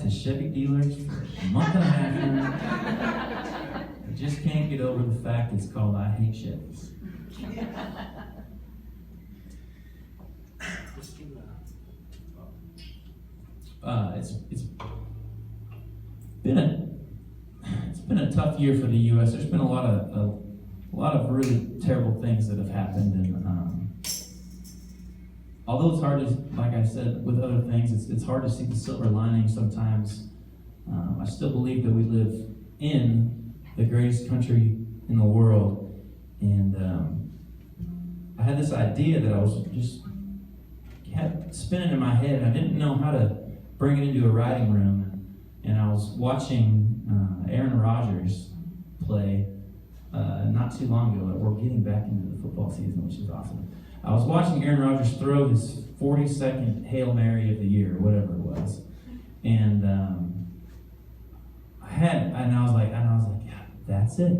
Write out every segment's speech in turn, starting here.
to Chevy dealers for a month and a half now. I just can't get over the fact it's called I Hate Chevys. It's been a tough year for the U.S. There's been a lot of really terrible things that have happened, and although it's hard to, like I said, with other things, it's hard to see the silver lining sometimes. I still believe that we live in the greatest country in the world, and I had this idea that I was just kept spinning in my head. I didn't know how to bring it into a writing room, and I was watching Aaron Rodgers play not too long ago. We're getting back into the football season, which is awesome. I was watching Aaron Rodgers throw his 42nd Hail Mary of the year, whatever it was, and I was like, yeah, that's it.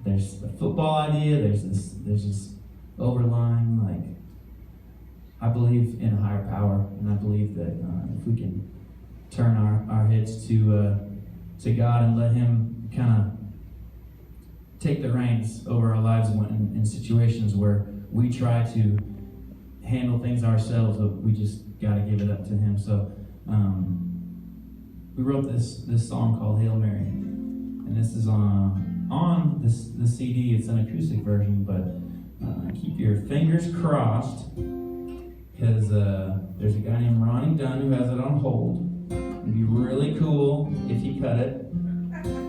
There's the football idea. There's this overlying, like, I believe in a higher power, and I believe that if we can turn our heads to God and let Him kind of take the reins over our lives in situations where we try to handle things ourselves, but we just got to give it up to Him. So we wrote this song called Hail Mary, and this is on this CD. It's an acoustic version, but keep your fingers crossed, because there's a guy named Ronnie Dunn who has it on hold. It'd be really cool if he cut it.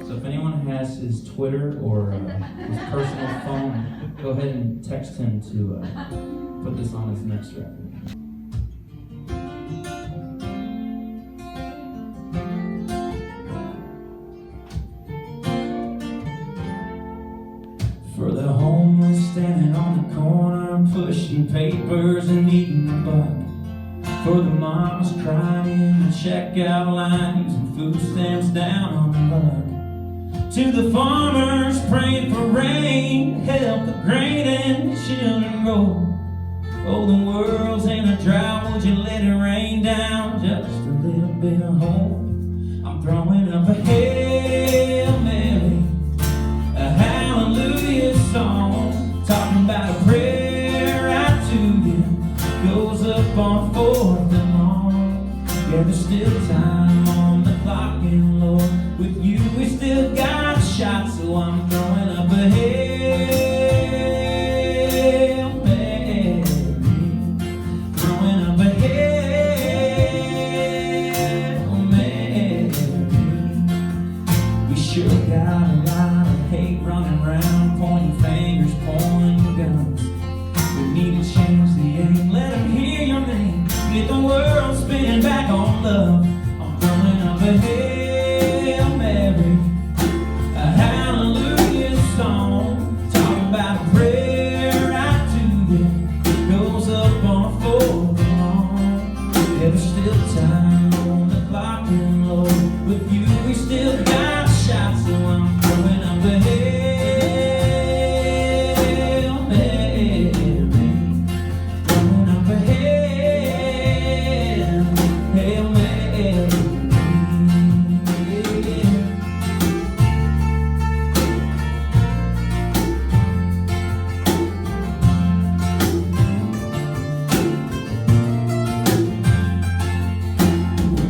So if anyone has his Twitter or his personal phone, go ahead and text him to put this on his next record. For the homeless standing on the corner, pushing papers and eating a buck. For the mamas crying in the checkout line, using food stamps down on the rug. To the farmers praying for rain, help the grain and the children grow. Oh, the world's in a drought, would you let it rain down just a little bit of hope? I'm throwing up a Hail Mary, a hallelujah song, talking about a prayer out to you, goes up on 4th and long. Yeah, there's still time on the clock, and Lord, with you we still got a shot, so I'm throwing up a Hail Mary, throwing up a Hail Mary. We sure got a lot of hate running around, pointing fingers, pointing guns. We need to change the aim, let them hear your name, get the world spinning back on love. I'm throwing up a Hail Mary, a hallelujah song, talking about a prayer out to you, goes up on 4th and long. Yeah, there's still time on the clock, and Lord, with you we still got a shot, so I'm throwing up a Hail Mary, throwing up a Hail Mary.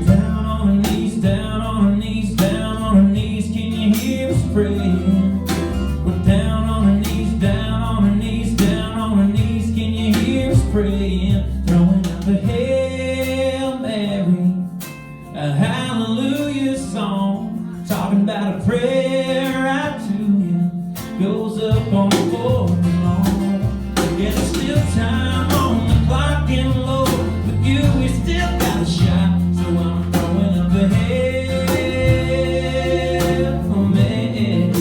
Down on our knees, down on our knees, down on our knees, can you hear us praying? We're down on our knees, down on our knees, down on our knees, can you hear us praying? Throwing up a Hail Mary, a hallelujah song, talking about a prayer out to you, goes up on 4th and long. Yeah, there's still time on the clock, and Lord, with you we still got a shot, so I'm throwing up a Hail Mary,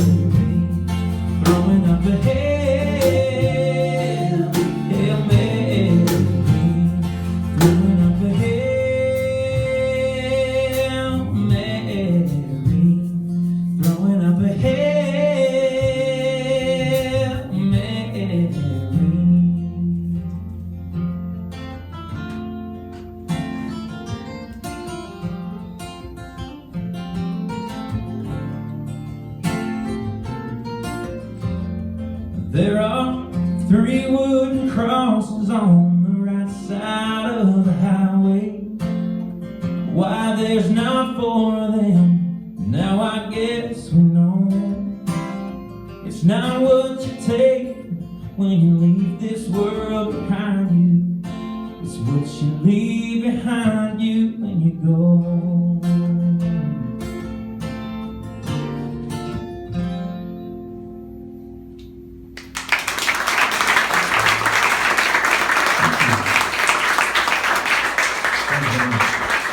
throwing up a Hail Mary, throwing up a Hail There are 3 wooden crosses on the right side of the highway. Why there's not 4 of them, now I guess we know. It's not what you take when you leave this world behind you, it's what you leave behind you when you go. Thank you.